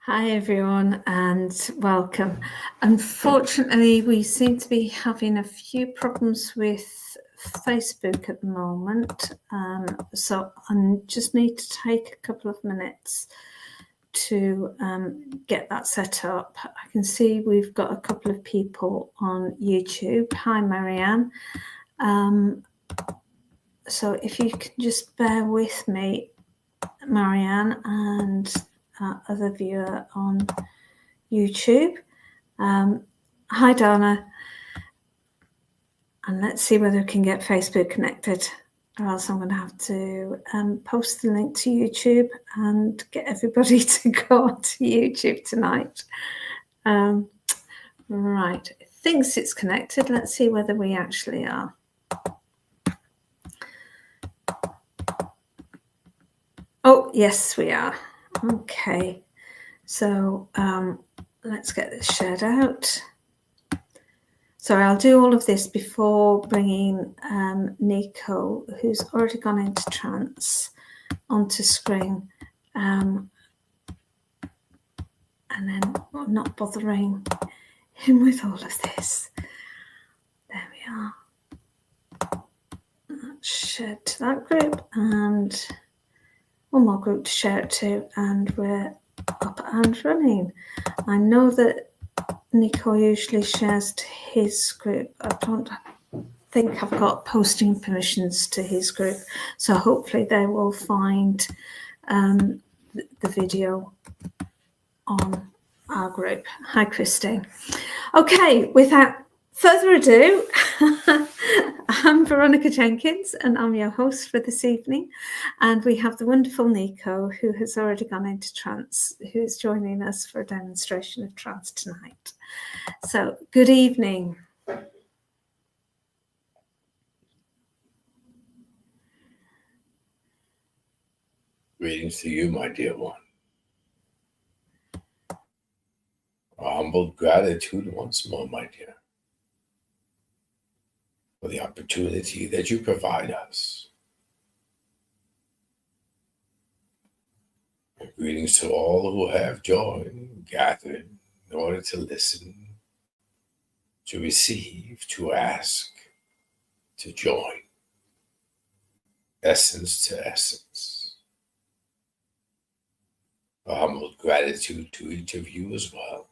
Hi everyone and welcome. Unfortunately, we seem to be having a few problems with Facebook at the moment, so I just need to take a couple of minutes to get that set up. I can see we've got a couple of people on YouTube. Hi Marianne. So if you can just bear with me, Marianne, and other viewer on YouTube. Hi Dana, and let's see whether we can get Facebook connected, or else I'm going to have to post the link to YouTube and get everybody to go onto YouTube tonight. Right, it thinks it's connected. Let's see whether we actually are. Oh, yes, we are. Okay, so let's get this shared out. Sorry, I'll do all of this before bringing Niko, who's already gone into trance, onto screen, and then I'm not bothering him with all of this. There we are. That's shared to that group, and one more group to share it to, and we're up and running. I know that Niko usually shares to his group. I don't think I've got posting permissions to his group, so hopefully they will find the video on our group. Hi Christine. Okay, without further ado, I'm Veronica Jenkins and I'm your host for this evening, and we have the wonderful Niko, who has already gone into trance, who is joining us for a demonstration of trance tonight. So good evening. Greetings to you, my dear one. Our humble gratitude once more, my dear, for the opportunity that you provide us. And greetings to all who have joined, gathered in order to listen, to receive, to ask, to join. Essence to essence. A humble gratitude to each of you as well.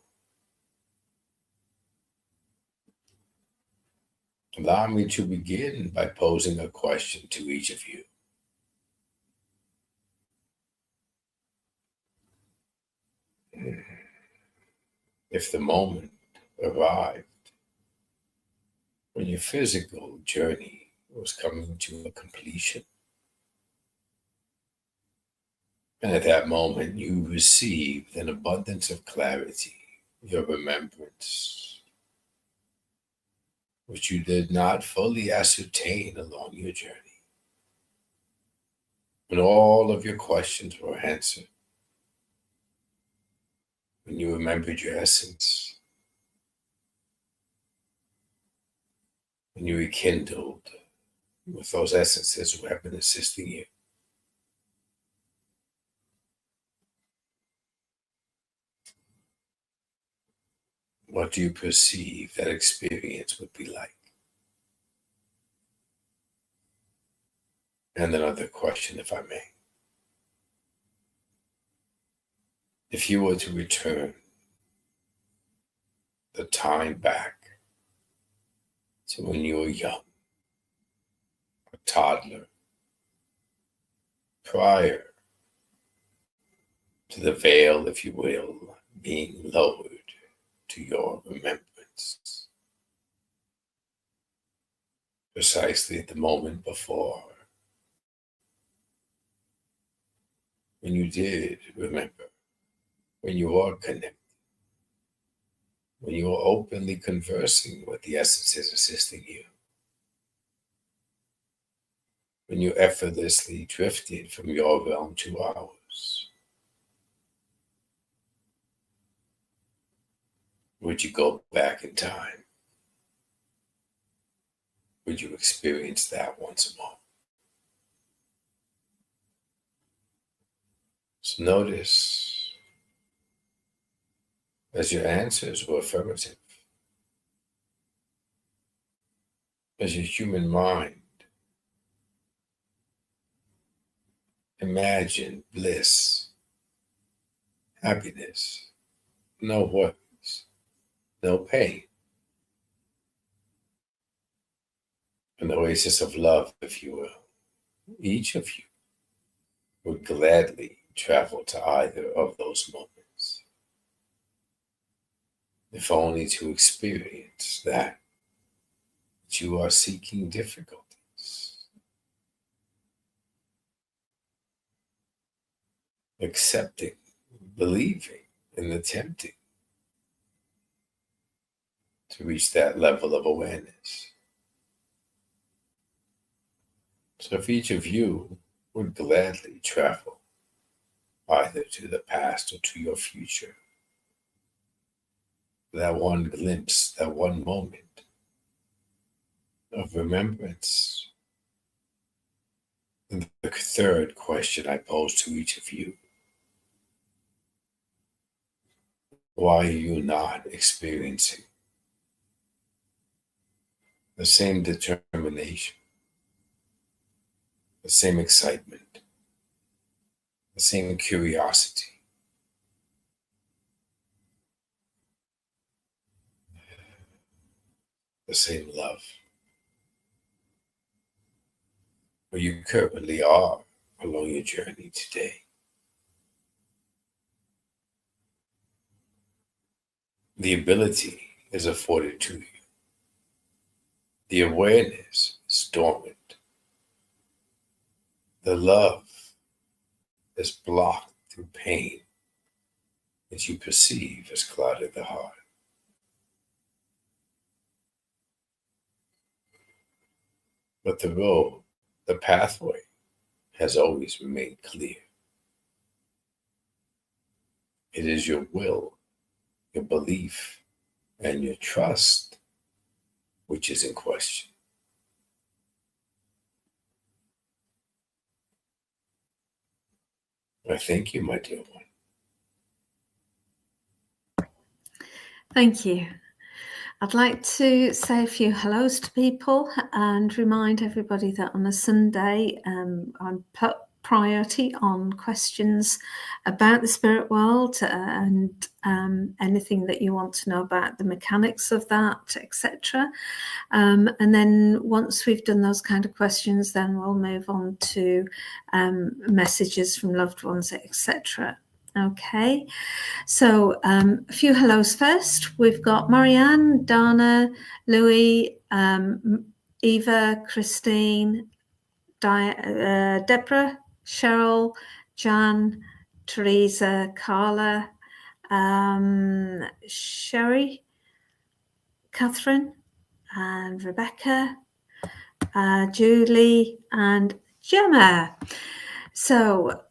Allow me to begin by posing a question to each of you. If the moment arrived when your physical journey was coming to a completion, and at that moment you received an abundance of clarity, your remembrance, which you did not fully ascertain along your journey, when all of your questions were answered, when you remembered your essence, when you rekindled with those essences who have been assisting you. What do you perceive that experience would be like? And another question, if I may. If you were to return the time back to when you were young, a toddler, prior to the veil, if you will, being lowered to your remembrance, precisely at the moment before, when you did remember, when you are connected, when you are openly conversing with the essences assisting you, when you effortlessly drifted from your realm to ours. Would you go back in time? Would you experience that once more? So notice as your answers were affirmative, as your human mind imagined bliss, happiness, no worries, no pain, an oasis of love, if you will. Each of you would gladly travel to either of those moments, if only to experience that you are seeking difficulties, accepting, believing, and attempting to reach that level of awareness. So if each of you would gladly travel either to the past or to your future, that one glimpse, that one moment of remembrance. And the third question I pose to each of you: why are you not experiencing the same determination, the same excitement, the same curiosity, the same love, where you currently are along your journey today? The ability is afforded to you. The awareness is dormant. The love is blocked through pain that you perceive has clouded the heart. But the road, the pathway, has always remained clear. It is your will, your belief, and your trust which is in question. I thank you, my dear one. Thank you. I'd like to say a few hellos to people and remind everybody that on a Sunday, I'm put priority on questions about the spirit world and anything that you want to know about the mechanics of that, etc. And then once we've done those kind of questions, then we'll move on to messages from loved ones, etc. Okay, so a few hellos first. We've got Marianne, Dana, Louis, Eva, Christine, Deborah, Cheryl, Jan, Teresa, Carla, Sherry, Catherine, and Rebecca, Julie, and Gemma. So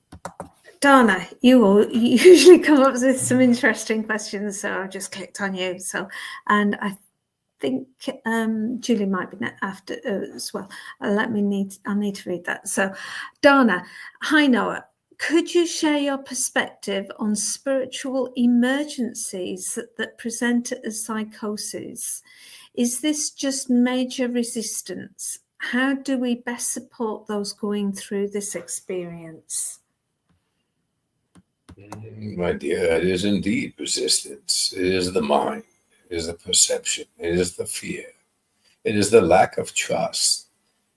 Dana, you will usually come up with some interesting questions, so I've just clicked on you. So, and I think Julie might be after as well. I need to read that. So, Dana, hi Noah. Could you share your perspective on spiritual emergencies that present as psychosis? Is this just major resistance? How do we best support those going through this experience? My dear, it is indeed resistance. It is the mind. It is the perception. It is the fear. It is the lack of trust.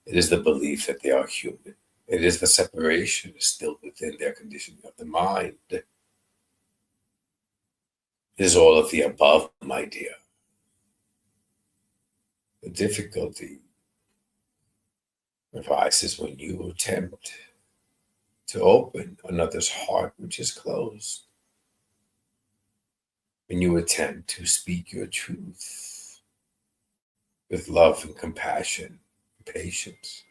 It is the belief that they are human. It is the separation still within their conditioning of the mind. It is all of the above, my dear. The difficulty arises when you attempt to open another's heart which is closed. When you attempt to speak your truth with love and compassion and patience,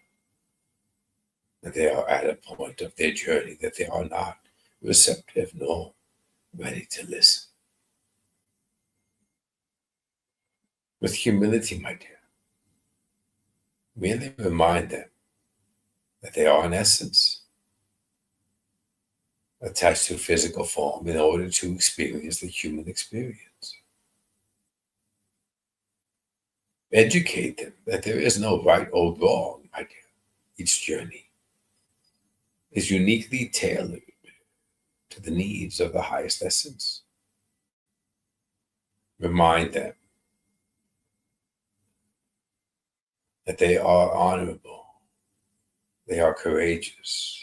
that they are at a point of their journey that they are not receptive nor ready to listen. With humility, my dear, merely remind them that they are in essence attached to physical form in order to experience the human experience. Educate them that there is no right or wrong, my dear. Each journey is uniquely tailored to the needs of the highest essence. Remind them that they are honorable, they are courageous,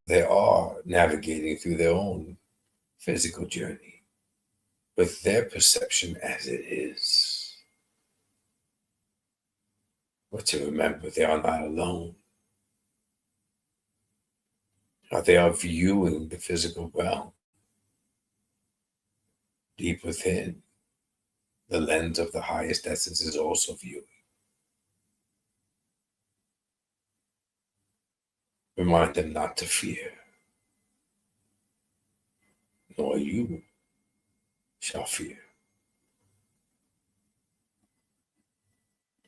they are navigating through their own physical journey with their perception as it is. But to remember they are not alone. They are viewing the physical realm deep within. The lens of the highest essence is also viewing. Remind them not to fear, nor you shall fear.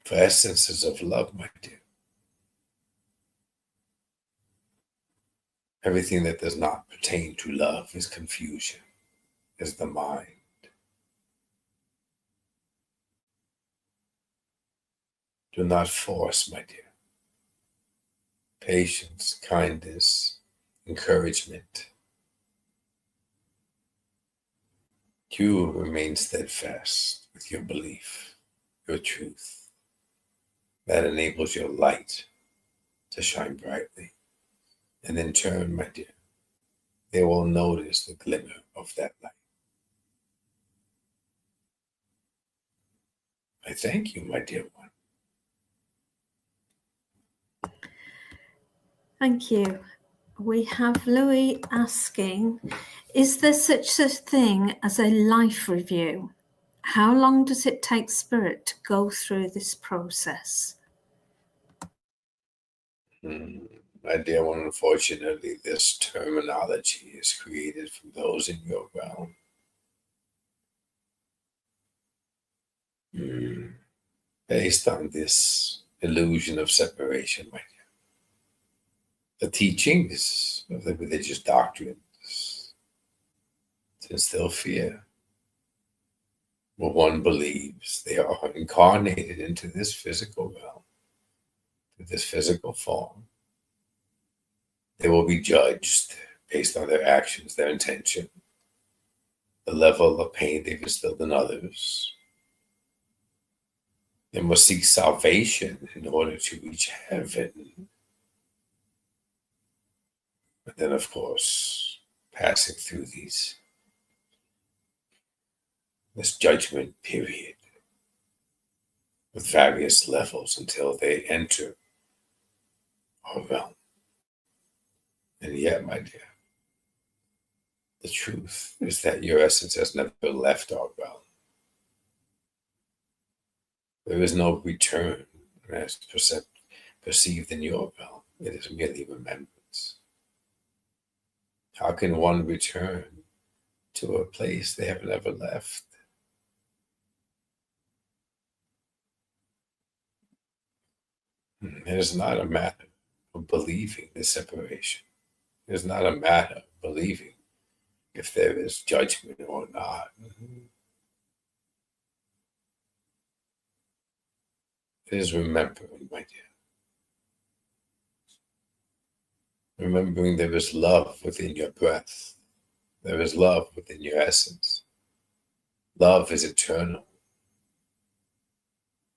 For essences of love, my dear. Everything that does not pertain to love is confusion, is the mind. Do not force, my dear. Patience, kindness, encouragement. You remain steadfast with your belief, your truth. That enables your light to shine brightly. And in turn, my dear, they will notice the glimmer of that light. I thank you, my dear one. Thank you. We have Louis asking, is there such a thing as a life review? How long does it take spirit to go through this process? My dear one, unfortunately, this terminology is created from those in your realm. Based on this illusion of separation, my dear. The teachings of the religious doctrines to instill fear. Well, one believes they are incarnated into this physical realm, to this physical form. They will be judged based on their actions, their intention, the level of pain they've instilled in others. They must seek salvation in order to reach heaven. But then, of course, passing through this judgment period with various levels until they enter our realm. And yet, my dear, the truth is that your essence has never left our realm. There is no return as perceived in your realm. It is merely remembrance. How can one return to a place they have never left? It is not a matter of believing the separation. It is not a matter of believing if there is judgment or not. It is remembering, my dear. Remembering there is love within your breath. There is love within your essence. Love is eternal.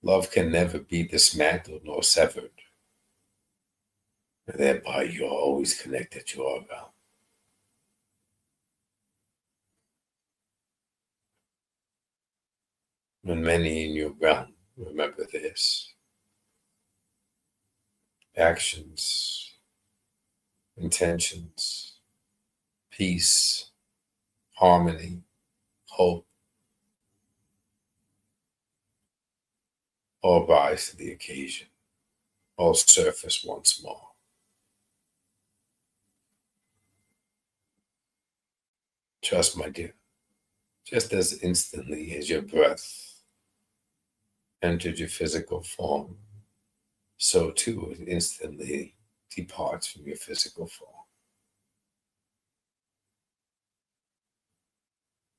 Love can never be dismantled nor severed. And thereby you are always connected to our realm. And many in your realm remember this. Actions, intentions, peace, harmony, hope, all rise to the occasion, all surface once more. Trust, my dear, just as instantly as your breath entered your physical form, so too it instantly departs from your physical form.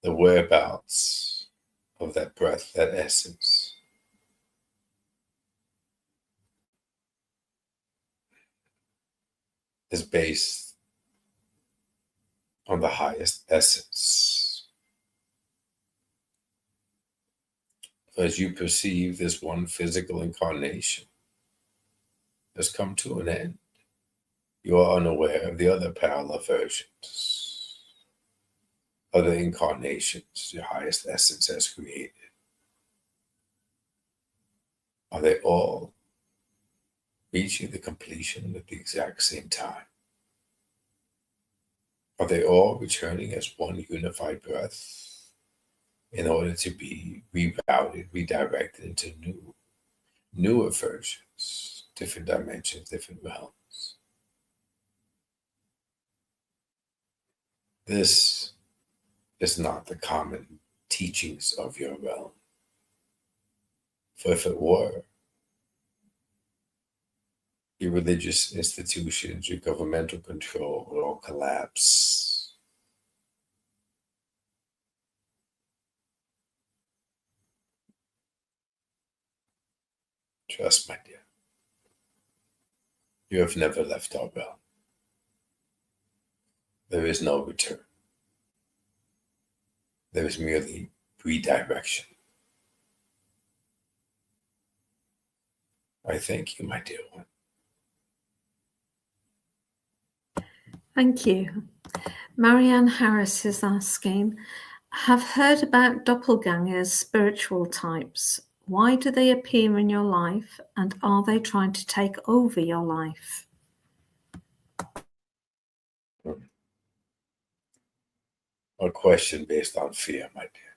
the whereabouts of that breath, that essence, is based on the highest essence. As you perceive this one physical incarnation has come to an end, you are unaware of the other parallel versions, other incarnations your highest essence has created. Are they all reaching the completion at the exact same time? Are they all returning as one unified breath in order to be rerouted, redirected into newer versions, different dimensions, different realms? This is not the common teachings of your realm. For if it were, your religious institutions, your governmental control would all collapse. Trust, my dear. You have never left our realm. There is no return. There is merely redirection. I thank you, my dear one. Thank you. Marianne Harris is asking, have heard about doppelgangers, spiritual types. Why do they appear in your life, and are they trying to take over your life? A question based on fear, my dear.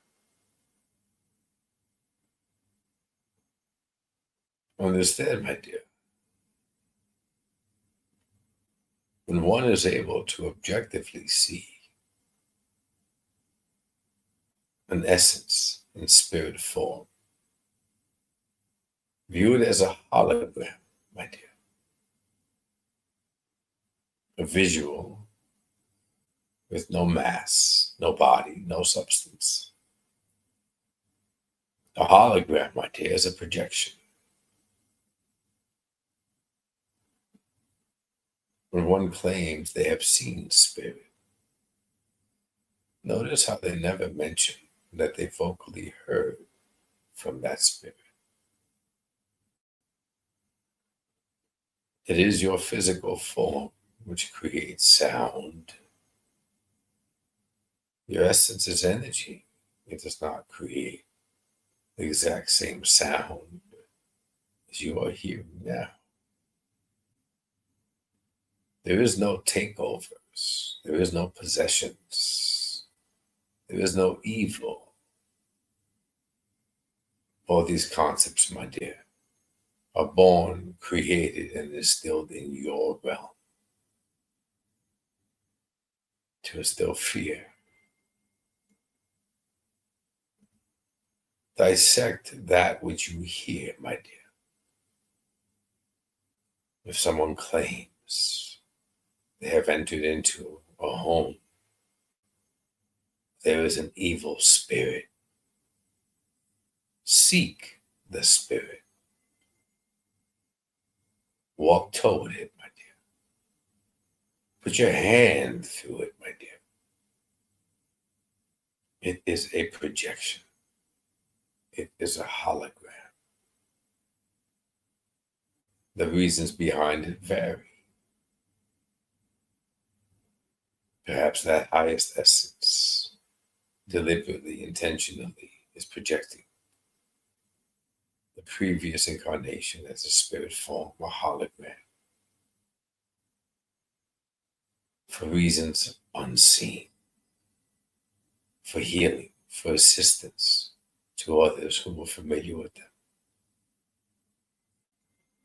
Understand, my dear. When one is able to objectively see an essence in spirit form, view it as a hologram, my dear. A visual with no mass, no body, no substance. A hologram, my dear, is a projection. When one claims they have seen spirit, notice how they never mention that they vocally heard from that spirit. It is your physical form which creates sound. Your essence is energy. It does not create the exact same sound as you are hearing now. There is no takeovers. There is no possessions. There is no evil. All these concepts, my dear, are born, created, and instilled in your realm to instill fear. Dissect that which you hear, my dear. If someone claims they have entered into a home, there is an evil spirit. Seek the spirit. Walk toward it, my dear. Put your hand through it, my dear. It is a projection. It is a hologram. The reasons behind it vary. Perhaps that highest essence, deliberately, intentionally, is projecting the previous incarnation as a spirit form, a hologram, for reasons unseen, for healing, for assistance to others who are familiar with them.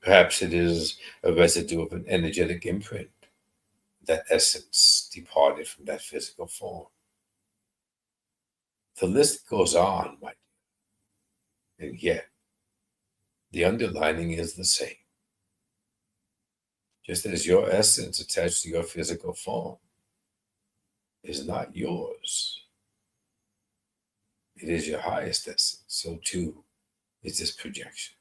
Perhaps it is a residue of an energetic imprint. That essence departed from that physical form. The list goes on, my dear, and yet the underlining is the same. Just as your essence attached to your physical form is not yours, it is your highest essence. So too is this projection.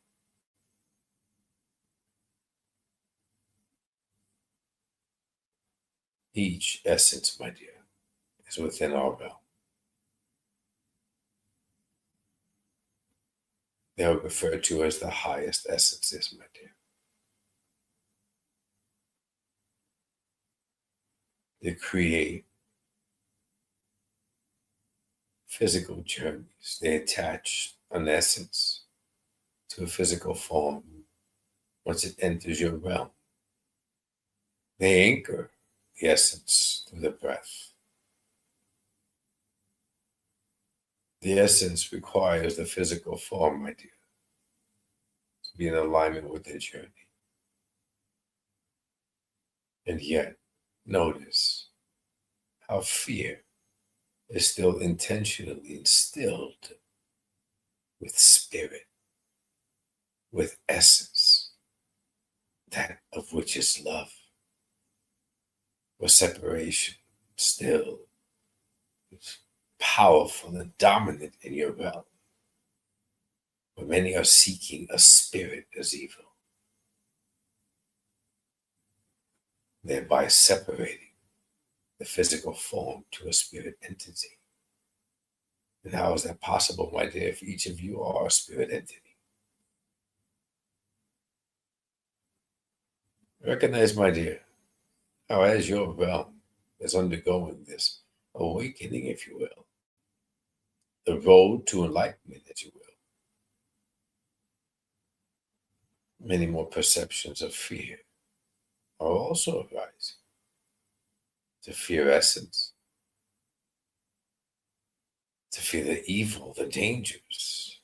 Each essence, my dear, is within our realm. They are referred to as the highest essences, my dear. They create physical journeys. They attach an essence to a physical form once it enters your realm. They anchor the essence through the breath. The essence requires the physical form, my dear, to be in alignment with their journey. And yet, notice how fear is still intentionally instilled with spirit, with essence, that of which is love, where separation still is powerful and dominant in your realm, where many are seeking a spirit as evil, thereby separating the physical form to a spirit entity. And how is that possible, my dear, if each of you are a spirit entity? Recognize, my dear, how as your realm is undergoing this awakening, if you will, the road to enlightenment, if you will, many more perceptions of fear are also arising. To fear essence, to fear the evil, the dangers.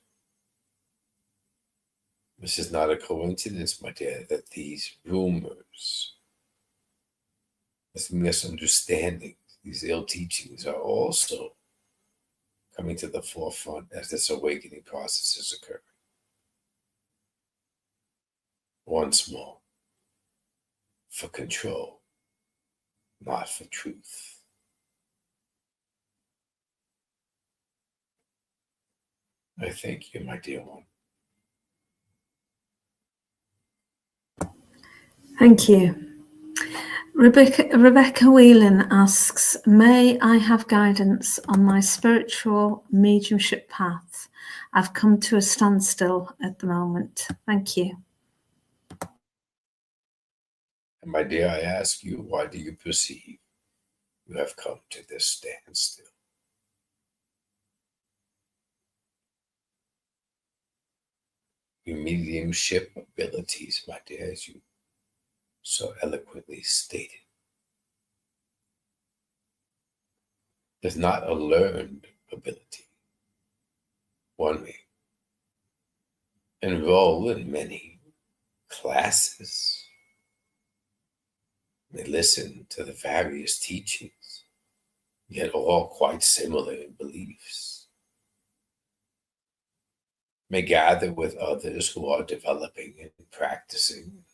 This is not a coincidence, my dear, that these rumors, this misunderstanding, these ill teachings are also coming to the forefront as this awakening process is occurring. Once more, for control, not for truth. I thank you, my dear one. Thank you. Rebecca Whelan asks, may I have guidance on my spiritual mediumship path? I've come to a standstill at the moment. Thank you. And my dear, I ask you, why do you perceive you have come to this standstill? Your mediumship abilities, my dear, as you so eloquently stated, is not a learned ability. One may enroll in many classes, may listen to the various teachings, yet all quite similar in beliefs, may gather with others who are developing and practicing,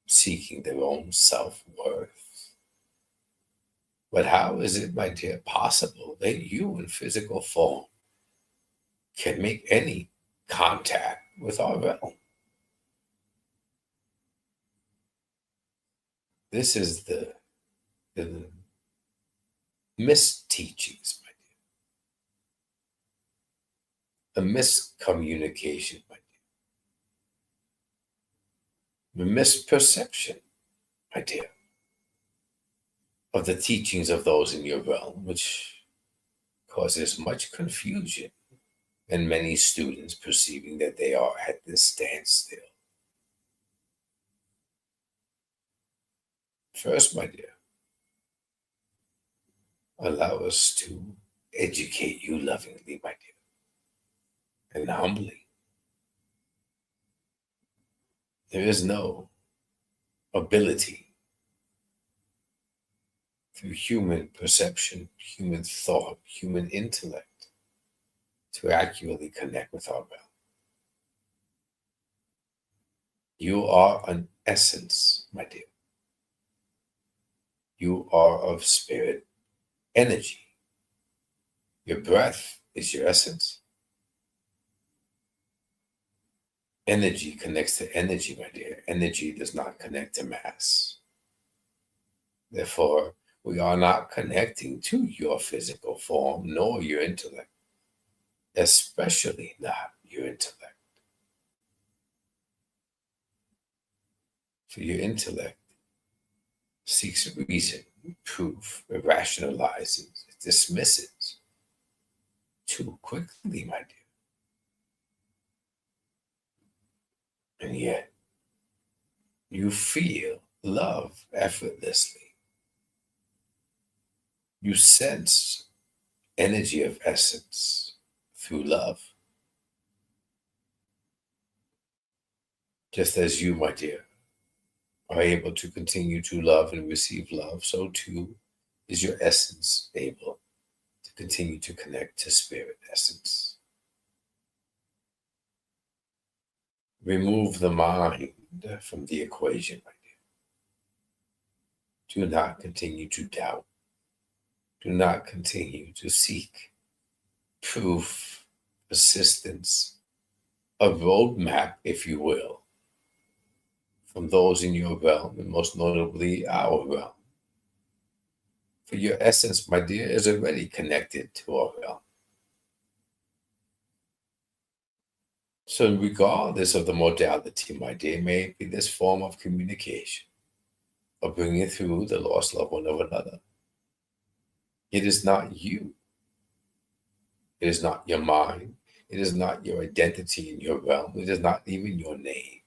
seeking their own self-worth. But how is it, my dear, possible that you in physical form can make any contact with our realm? This is the misteachings, my dear. The miscommunication, my dear. The misperception, my dear, of the teachings of those in your realm, which causes much confusion and many students perceiving that they are at this standstill. First, my dear, allow us to educate you lovingly, my dear, and humbly. There is no ability through human perception, human thought, human intellect to accurately connect with our realm. You are an essence, my dear. You are of spirit energy. Your breath is your essence. Energy connects to energy, my dear. Energy does not connect to mass. Therefore, we are not connecting to your physical form nor your intellect, especially not your intellect. For your intellect seeks reason, proof, it rationalizes, it dismisses too quickly, my dear. And yet, you feel love effortlessly. You sense energy of essence through love. Just as you, my dear, are able to continue to love and receive love, so too is your essence able to continue to connect to spirit essence. Remove the mind from the equation, my dear. Do not continue to doubt. Do not continue to seek proof, persistence, a roadmap, if you will, from those in your realm, and most notably our realm. For your essence, my dear, is already connected to our realm. So regardless of the modality, my dear, may it be this form of communication, of bringing through the lost loved one of another. It is not you. It is not your mind. It is not your identity in your realm. It is not even your name.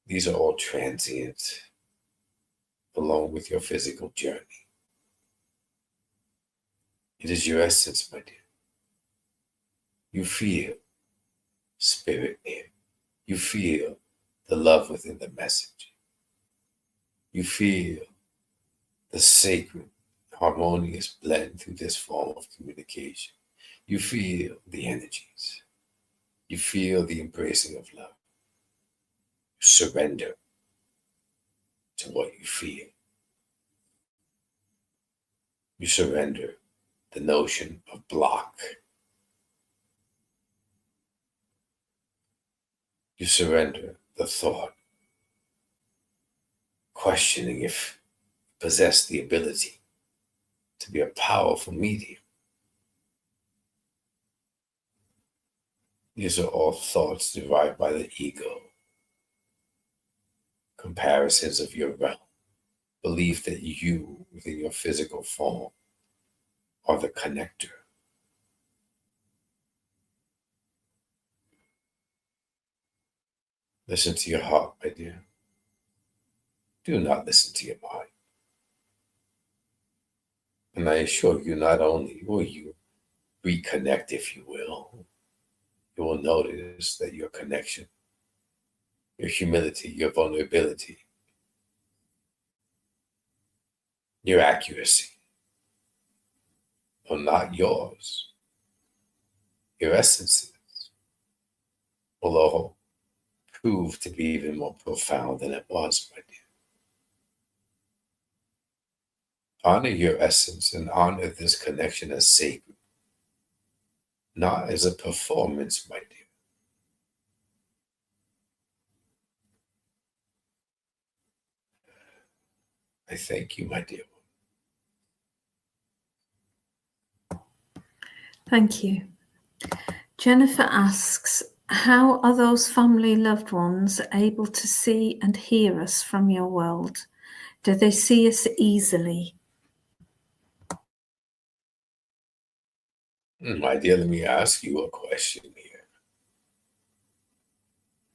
These are all transient, along with your physical journey. It is your essence, my dear. You feel spirit near. You feel the love within the message. You feel the sacred, harmonious blend through this form of communication. You feel the energies. You feel the embracing of love. You surrender to what you feel. You surrender the notion of block. You surrender the thought, questioning if you possess the ability to be a powerful medium. These are all thoughts derived by the ego, comparisons of your realm, belief that you, within your physical form, are the connector. Listen to your heart, my dear. Do not listen to your mind. And I assure you, not only will you reconnect, if you will notice that your connection, your humility, your vulnerability, your accuracy are not yours. Your essences will all prove to be even more profound than it was, my dear. Honor your essence and honor this connection as sacred, not as a performance, my dear. I thank you, my dear. Thank you. Jennifer asks, how are those family loved ones able to see and hear us from your world? Do they see us easily? My dear, let me ask you a question here.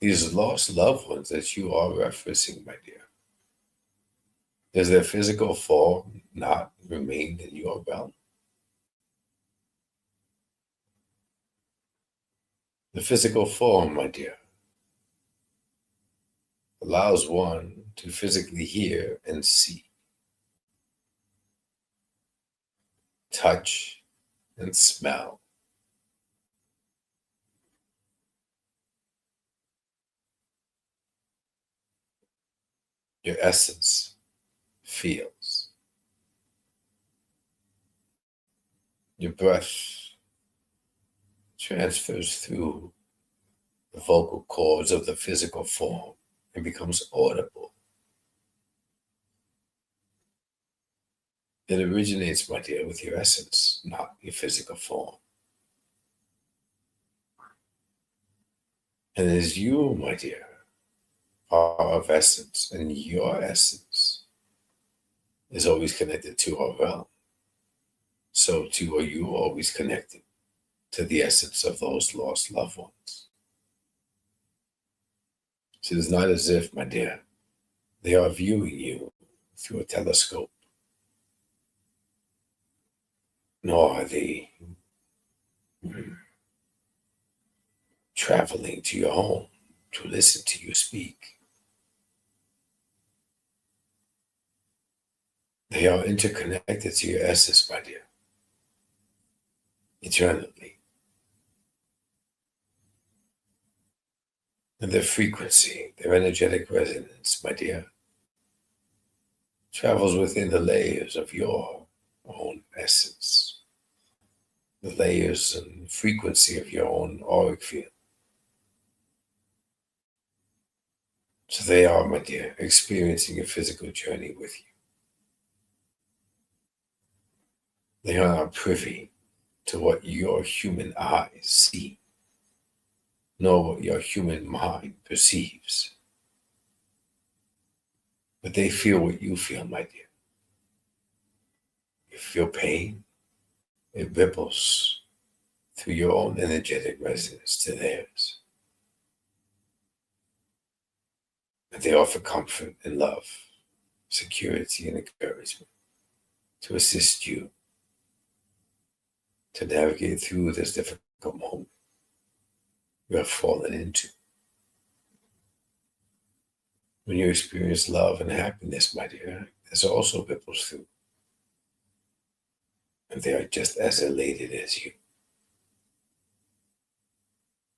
These lost loved ones that you are referencing, my dear, does their physical form not remain in your realm? The physical form, my dear, allows one to physically hear and see, touch and smell. Your essence feels. Your breath transfers through the vocal cords of the physical form and becomes audible. It originates, my dear, with your essence, not your physical form. And as you, my dear, are of essence, and your essence is always connected to our realm, so too are you always connected to the essence of those lost loved ones. So it's not as if, my dear, they are viewing you through a telescope, nor are they traveling to your home to listen to you speak. They are interconnected to your essence, my dear, eternally. And their frequency, their energetic resonance, my dear, travels within the layers of your own essence, the layers and frequency of your own auric field. So they are, my dear, experiencing a physical journey with you. They are not privy to what your human eyes see, nor what your human mind perceives. But they feel what you feel, my dear. You feel pain, it ripples through your own energetic resonance to theirs. And they offer comfort and love, security and encouragement to assist you to navigate through this difficult moment you have fallen into. When you experience love and happiness, my dear, this also ripples through. And they are just as elated as you.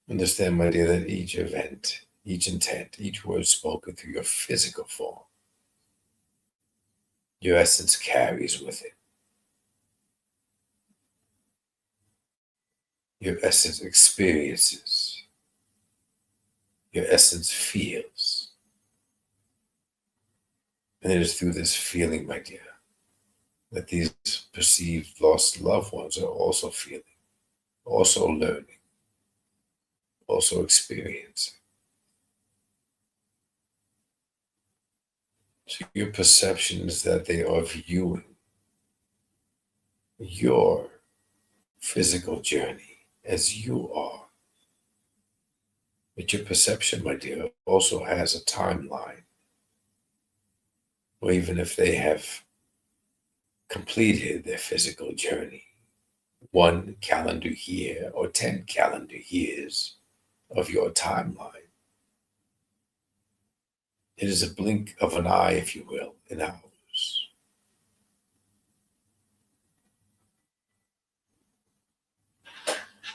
Understand, my dear, that each event, each intent, each word spoken through your physical form, your essence carries with it. Your essence experiences. Your essence feels. And it is through this feeling, my dear, that these perceived lost loved ones are also feeling, also learning, also experiencing. So your perception is that they are viewing your physical journey as you are. But your perception, my dear, also has a timeline. Or even if they have completed their physical journey, 1 calendar year or 10 calendar years of your timeline, it is a blink of an eye, if you will, in ours.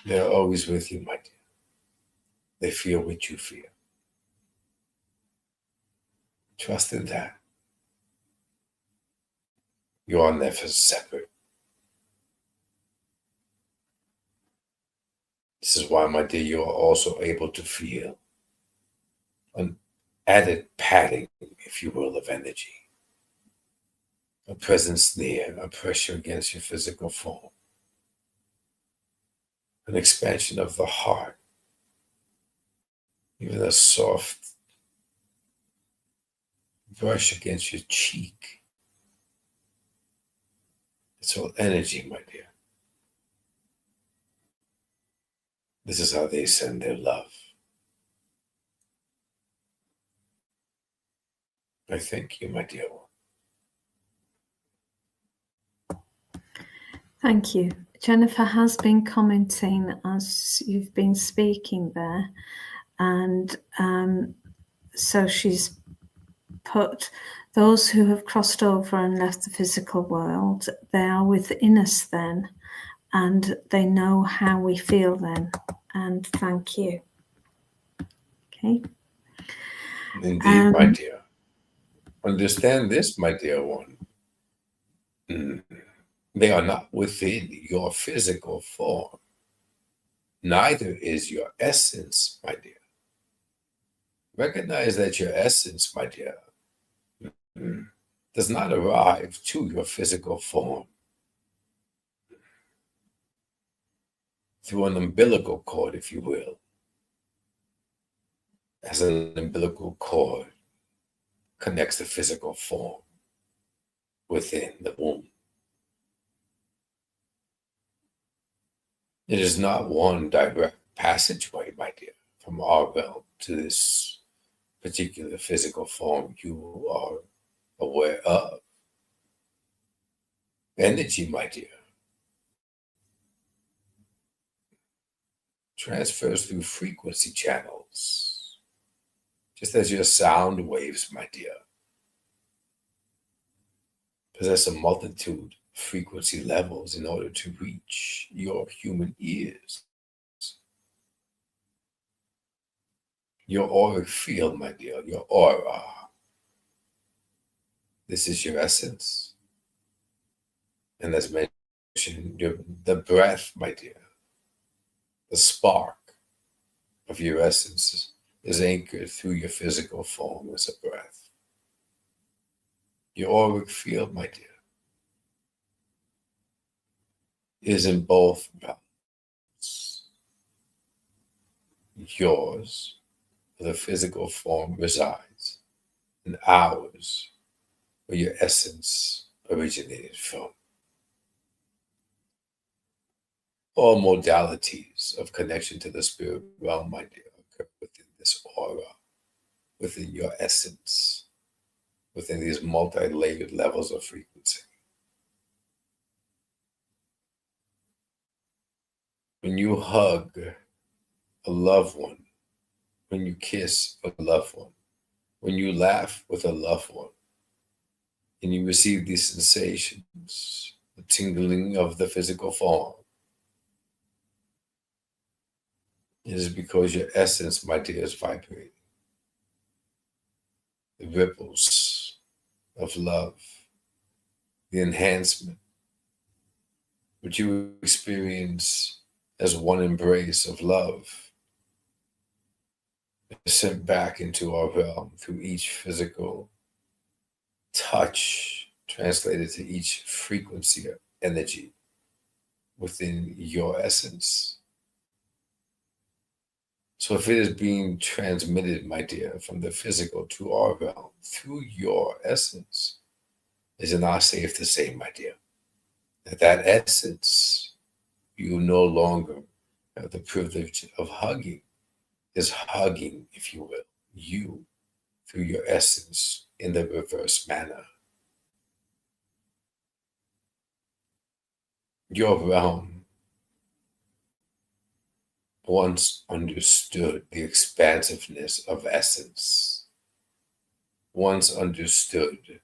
They're always with you, my dear. They feel what you feel. Trust in that. You are never separate. This is why, my dear, you are also able to feel an added padding, if you will, of energy. A presence near, a pressure against your physical form. An expansion of the heart. Even a soft brush against your cheek. It's all energy, my dear. This is how they send their love. I thank you, my dear one. Thank you. Jennifer has been commenting as you've been speaking there. And so she's put, those who have crossed over and left the physical world, they are within us then, and they know how we feel then. And thank you. Okay. Indeed, my dear. Understand this, my dear one. They are not within your physical form. Neither is your essence, my dear. Recognize that your essence, my dear, does not arrive to your physical form through an umbilical cord, if you will, as an umbilical cord connects the physical form within the womb. It is not one direct passageway, my dear, from our realm to this particular physical form you are aware of. Energy, my dear, transfers through frequency channels, just as your sound waves, my dear, possess a multitude of frequency levels in order to reach your human ears. Your auric field, my dear, your aura. This is your essence. And as mentioned, the breath, my dear, the spark of your essence is anchored through your physical form as a breath. Your auric field, my dear, is in both realms. Yours, where the physical form resides, and ours, where your essence originated from. All modalities of connection to the spirit realm, my dear, occur within this aura, within your essence, within these multi-layered levels of frequency. When you hug a loved one, when you kiss a loved one, when you laugh with a loved one, and you receive these sensations, the tingling of the physical form, it is because your essence, my dear, is vibrating. The ripples of love, the enhancement, which you experience as one embrace of love, is sent back into our realm through each physical touch, translated to each frequency of energy within your essence. So if it is being transmitted, my dear, from the physical to our realm through your essence, is it not safe to say, my dear, that essence you no longer have the privilege of hugging, is hugging, if you will, you through your essence in the reverse manner. Your realm once understood the expansiveness of essence, once understood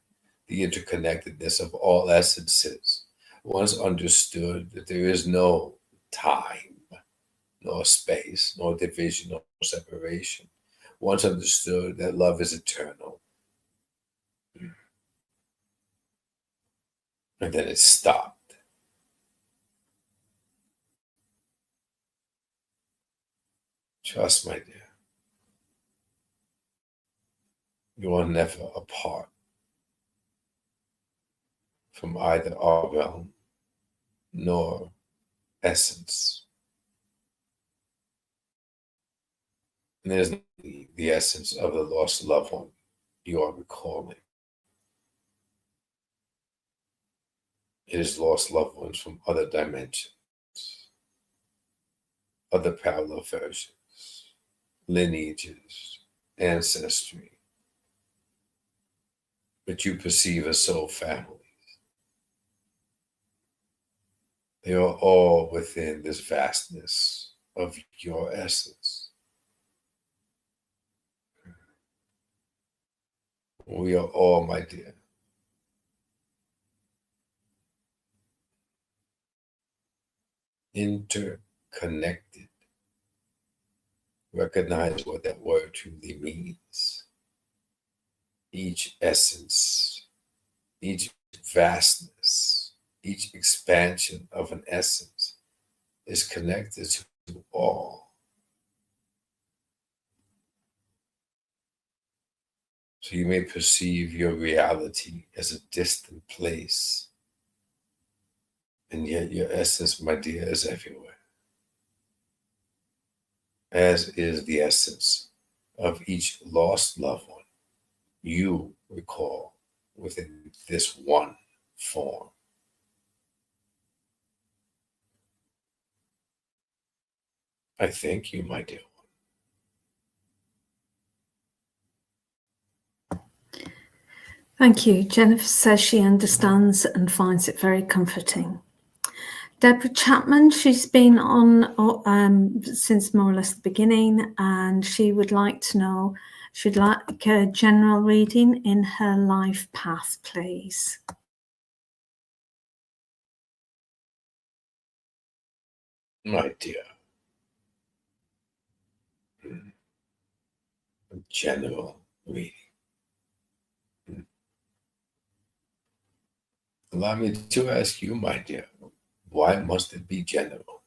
the interconnectedness of all essences, once understood that there is no time, nor space, nor division, nor separation, once understood that love is eternal. And then it stopped. Trust, my dear, you are never apart from either our realm nor essence. And it is not the essence of the lost loved one you are recalling. It is lost loved ones from other dimensions, other parallel versions, lineages, ancestry, but you perceive as soul families. They are all within this vastness of your essence. We are all, my dear, interconnected. Recognize what that word truly means. Each essence, each vastness Each expansion of an essence is connected to all. So you may perceive your reality as a distant place, and yet your essence, my dear, is everywhere, as is the essence of each lost loved one you recall within this one form. I thank you, my dear one. Thank you. Jennifer says she understands and finds it very comforting. Deborah Chapman, she's been on since more or less the beginning, and she would like to know, she'd like a general reading in her life path, please. My dear, a general reading. Allow me to ask you, my dear, why must it be general?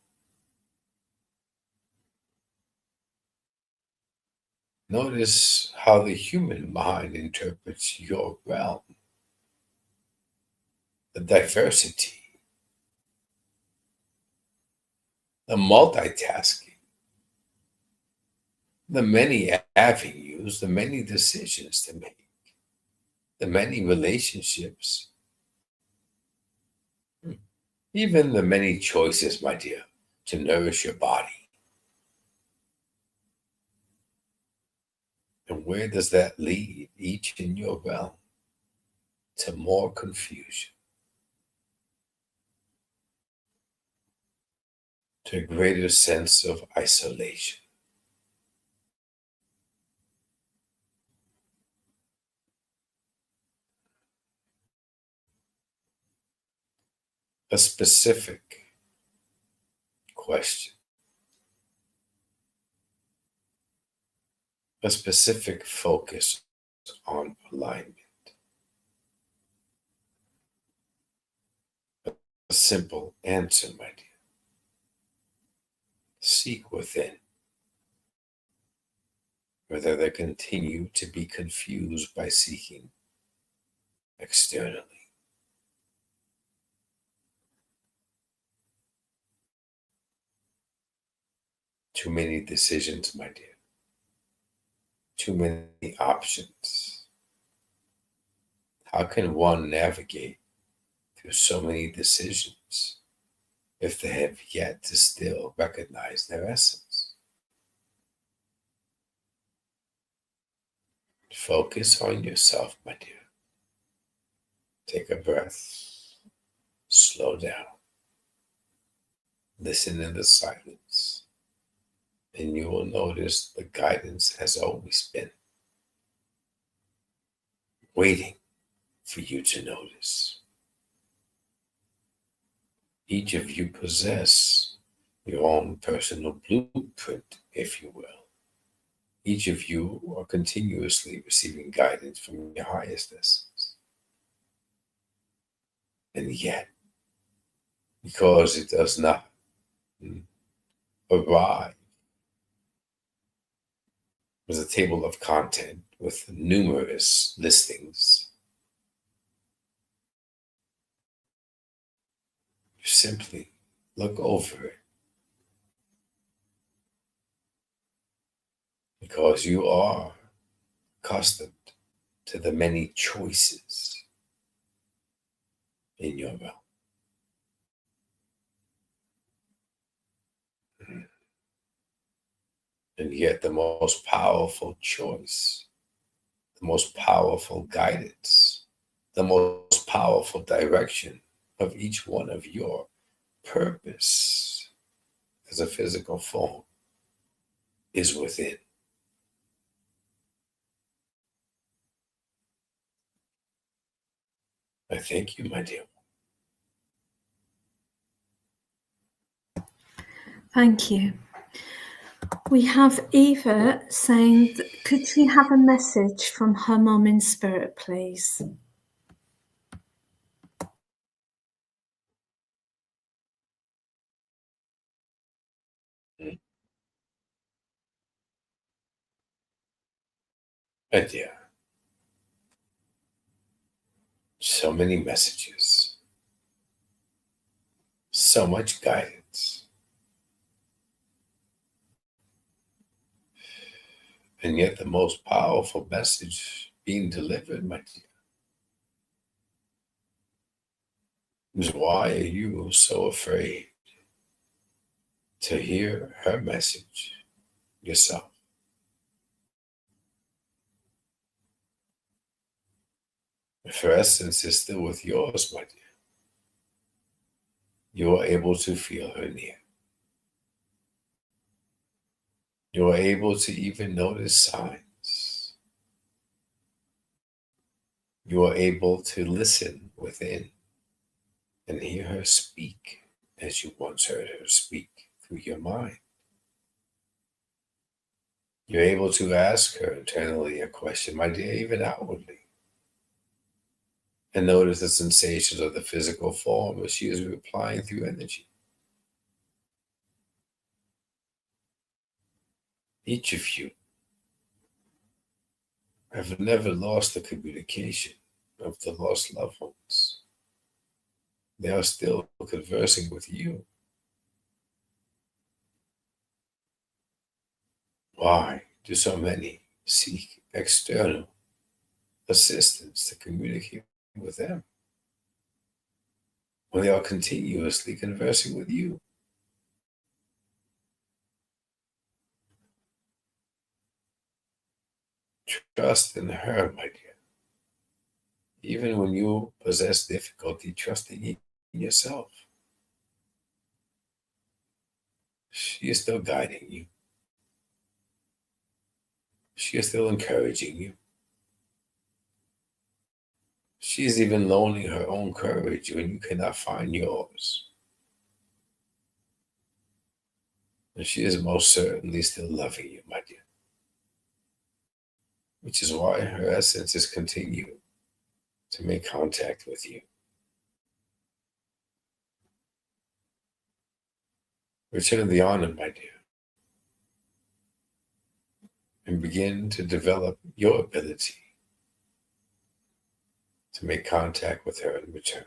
Notice how the human mind interprets your realm, the diversity, the multitasking, the many avenues, the many decisions to make, the many relationships, even the many choices, my dear, to nourish your body. And where does that lead each in your realm? To more confusion, to a greater sense of isolation. A specific question, a specific focus on alignment, a simple answer, my dear. Seek within, whether they continue to be confused by seeking externally. Too many decisions, my dear. Too many options. How can one navigate through so many decisions if they have yet to still recognize their essence? Focus on yourself, my dear. Take a breath. Slow down. Listen in the silence. And you will notice the guidance has always been waiting for you to notice. Each of you possess your own personal blueprint, if you will. Each of you are continuously receiving guidance from your highest essence. And yet, because it does not arrive as a table of content with numerous listings, you simply look over it. Because you are accustomed to the many choices in your realm. And yet the most powerful choice, the most powerful guidance, the most powerful direction of each one of your purpose as a physical form is within. I thank you, my dear. Thank you. We have Eva saying, could she have a message from her mum in spirit, please? And yeah, so many messages, so much guidance. And yet the most powerful message being delivered, my dear, is why are you so afraid to hear her message yourself? If her essence is still with yours, my dear, you are able to feel her near. You are able to even notice signs. You are able to listen within and hear her speak as you once heard her speak through your mind. You're able to ask her internally a question, my dear, even outwardly, and notice the sensations of the physical form as she is replying through energy. Each of you have never lost the communication of the lost loved ones. They are still conversing with you. Why do so many seek external assistance to communicate with them when they are continuously conversing with you? Trust in her, my dear. Even when you possess difficulty trusting in yourself, she is still guiding you. She is still encouraging you. She is even loaning her own courage when you cannot find yours. And she is most certainly still loving you, my dear. Which is why her essence is continuing to make contact with you. Return the honor, my dear, and begin to develop your ability to make contact with her in return.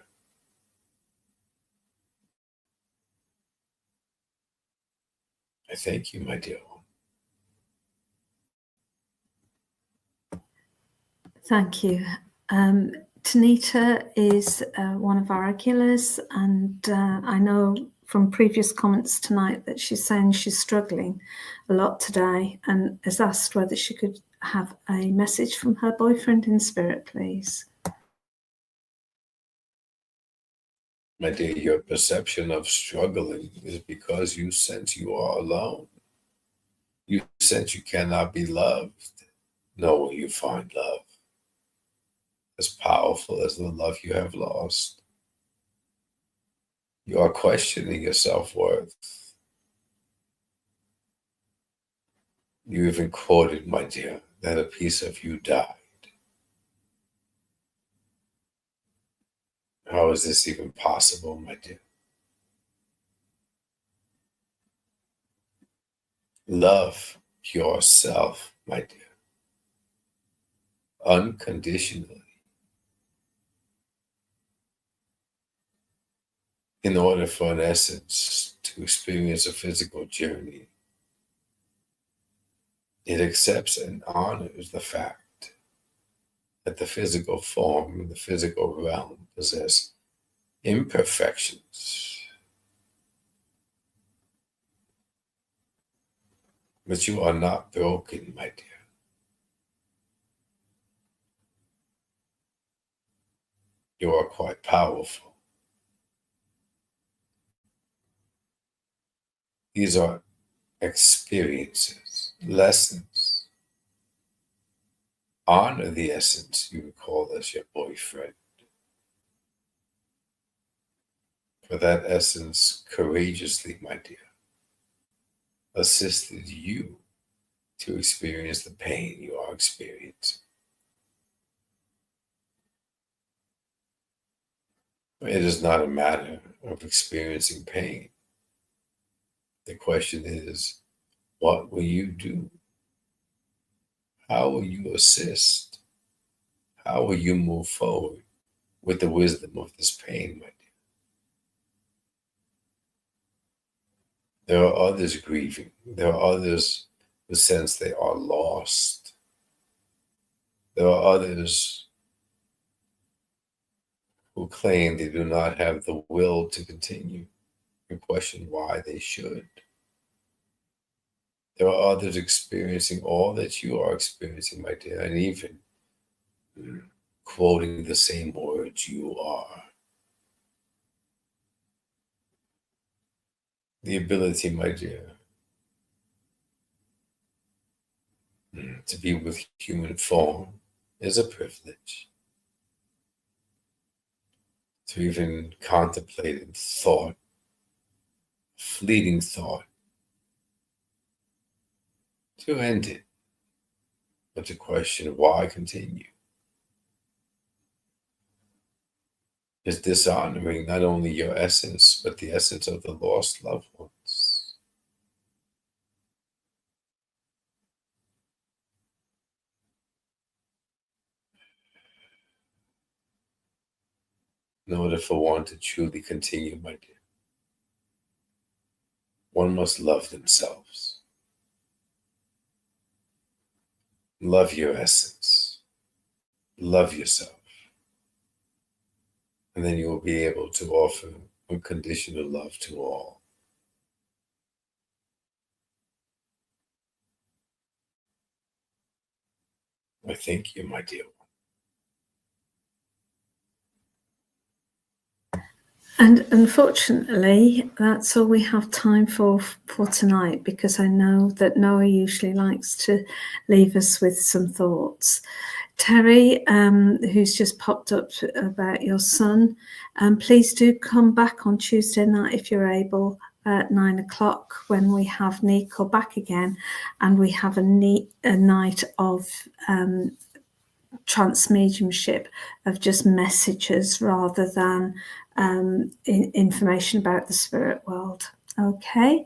I thank you, my dear one. Thank you. Tanita is one of our regulars, and I know from previous comments tonight that she's saying she's struggling a lot today and has asked whether she could have a message from her boyfriend in spirit, please. My dear, your perception of struggling is because you sense you are alone. You sense you cannot be loved, nor will you find love as powerful as the love you have lost. You are questioning your self-worth. You even quoted, my dear, that a piece of you died. How is this even possible, my dear? Love yourself, my dear, unconditionally, in order for an essence to experience a physical journey. It accepts and honors the fact that the physical form and the physical realm possess imperfections. But you are not broken, my dear. You are quite powerful. These are experiences, lessons. Honor the essence you recall as your boyfriend. For that essence courageously, my dear, assisted you to experience the pain you are experiencing. It is not a matter of experiencing pain. The question is, what will you do? How will you assist? How will you move forward with the wisdom of this pain, my dear? There are others grieving. There are others who sense they are lost. There are others who claim they do not have the will to continue and question why they should. There are others experiencing all that you are experiencing, my dear, and even quoting the same words you are. The ability, my dear, to be with human form is a privilege. To even contemplate in thought, fleeting thought, to end it, but to question why continue is dishonoring not only your essence, but the essence of the lost loved ones. In order for one to truly continue, my dear, one must love themselves. Love your essence. Love yourself. And then you will be able to offer unconditional love to all. I thank you, my dear. And unfortunately, that's all we have time for tonight, because I know that Noah usually likes to leave us with some thoughts. Terry, who's just popped up about your son, please do come back on Tuesday night if you're able at 9 o'clock when we have Niko back again, and we have a night of trance mediumship, of just messages rather than information about the spirit world. Okay.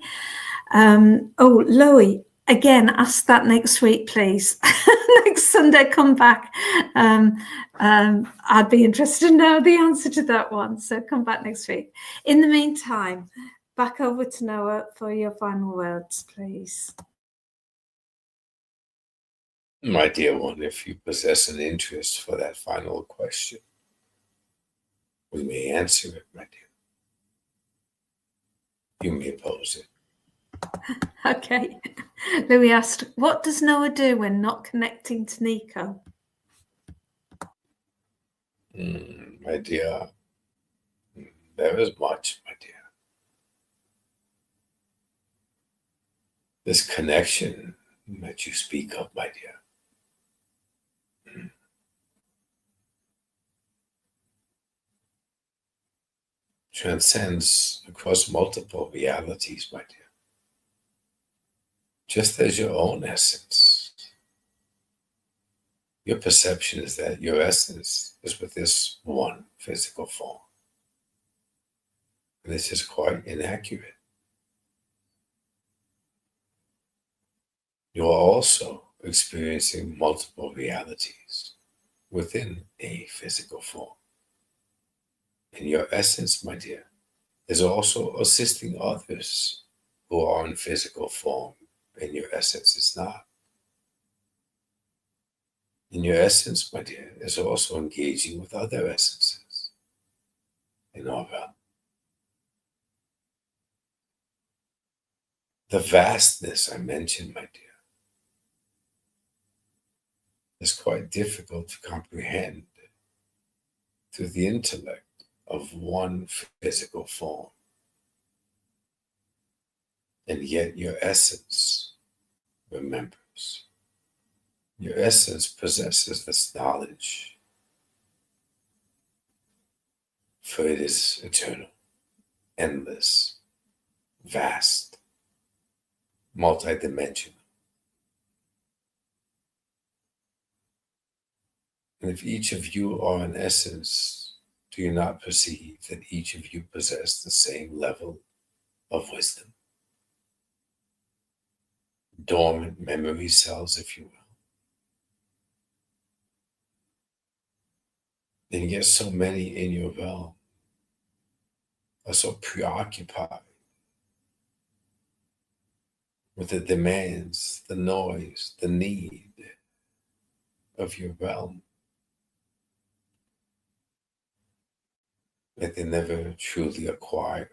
Loie, again, ask that next week, please. Next Sunday, come back. I'd be interested to know the answer to that one. So come back next week. In the meantime, back over to Noah for your final words, please. My dear one, if you possess an interest for that final question, we may answer it, my dear. You may pose it. Okay. Louis asked, what does Noah do when not connecting to Niko? My dear, there is much, my dear. This connection that you speak of, my dear, transcends across multiple realities, my dear. Just as your own essence. Your perception is that your essence is with this one physical form. And this is quite inaccurate. You are also experiencing multiple realities within a physical form. And your essence, my dear, is also assisting others who are in physical form, and your essence is not. And your essence, my dear, is also engaging with other essences in our realm. The vastness I mentioned, my dear, is quite difficult to comprehend through the intellect of one physical form. And yet your essence remembers. Your essence possesses this knowledge, for it is eternal, endless, vast, multidimensional. And if each of you are an essence, do you not perceive that each of you possess the same level of wisdom? Dormant memory cells, if you will. And yet so many in your realm are so preoccupied with the demands, the noise, the need of your realm that they never truly acquire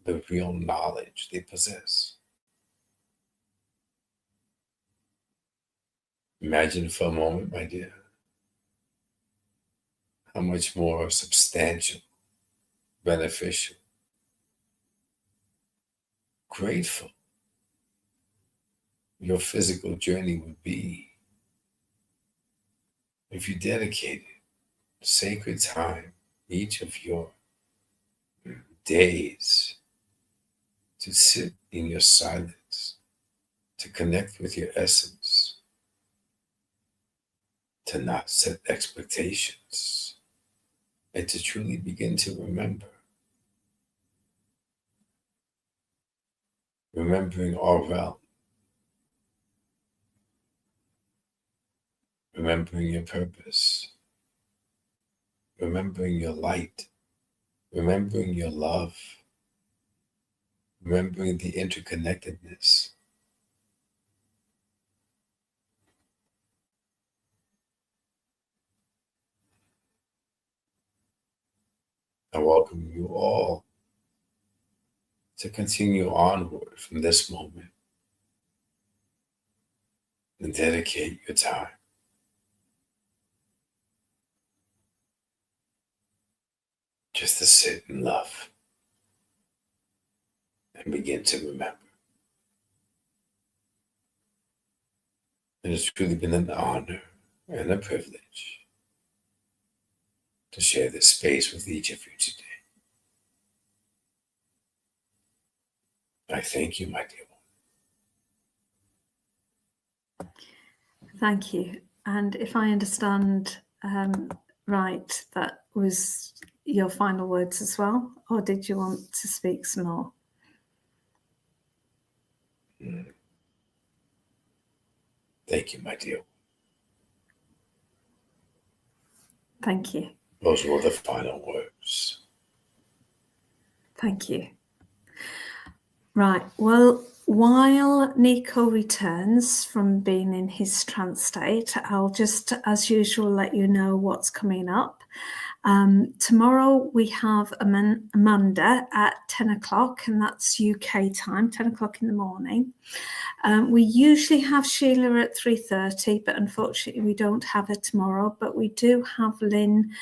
the real knowledge they possess. Imagine for a moment, my dear, how much more substantial, beneficial, grateful your physical journey would be if you dedicated sacred time each of your days to sit in your silence, to connect with your essence, to not set expectations, and to truly begin to remembering our realm, remembering your purpose, remembering your light, remembering your love, remembering the interconnectedness. I welcome you all to continue onward from this moment and dedicate your time just to sit in love and begin to remember. It has truly been an honor and a privilege to share this space with each of you today. I thank you, my dear one. Thank you. And if I understand right, that was your final words as well, or did you want to speak some more? Thank you, my dear. Thank you. Those were the final words. Thank you. Right. Well, while Niko returns from being in his trance state, I'll just, as usual, let you know what's coming up. Tomorrow we have Amanda at 10 o'clock, and that's UK time, 10 o'clock in the morning. We usually have Sheila at 3:30, but unfortunately we don't have her tomorrow. But we do have Lynn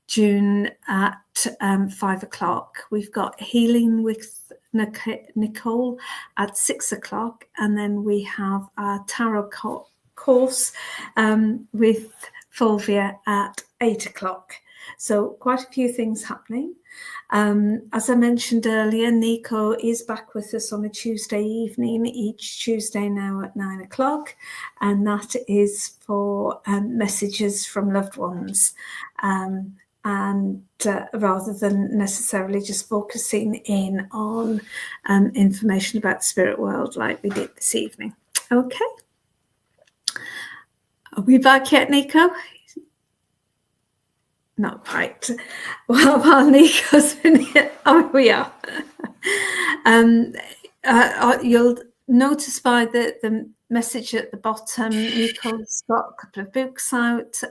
June at 5 o'clock. We've got Healing with Nicole at 6 o'clock, and then we have our tarot course with Fulvia at 8 o'clock. So quite a few things happening. As I mentioned earlier, Niko is back with us on a Tuesday evening, each Tuesday now at 9 o'clock, and that is for messages from loved ones. And rather than necessarily just focusing in on information about the spirit world like we did this evening. Okay. Are we back yet, Niko? Not quite. Well, while Niko's been here, oh, we are. You'll notice by the message at the bottom, Niko's got a couple of books out.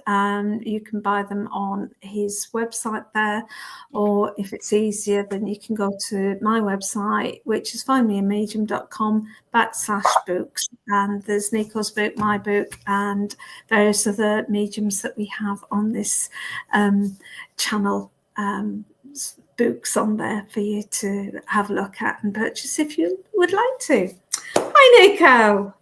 You can buy them on his website there, or if it's easier, then you can go to my website, which is findmeamedium.com/books, and there's Niko's book, my book, and various other mediums that we have on this channel. Books on there for you to have a look at and purchase if you would like to. Hi, Niko.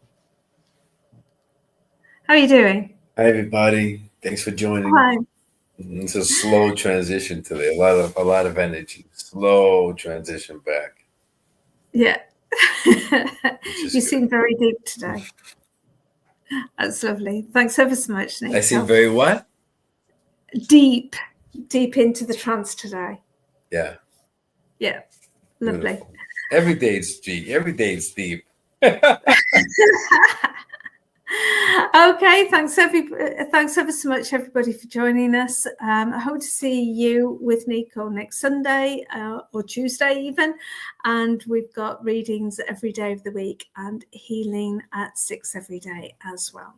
How are you doing? Hi, everybody. Thanks for joining. Hi. It's a slow transition today. A lot of energy. Slow transition back. Yeah. You seem very deep today. That's lovely. Thanks ever so much, Niko. I seem very what? Deep into the trance today. Yeah. Yeah. Lovely. Beautiful. Every day it's deep. Every day it's deep. Okay, thanks ever so much, everybody, for joining us. I hope to see you with Niko next Sunday or Tuesday even. And we've got readings every day of the week and healing at 6 every day as well.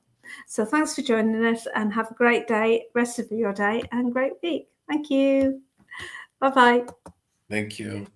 So thanks for joining us and have a great day, rest of your day, and great week. Thank you. Bye-bye. Thank you.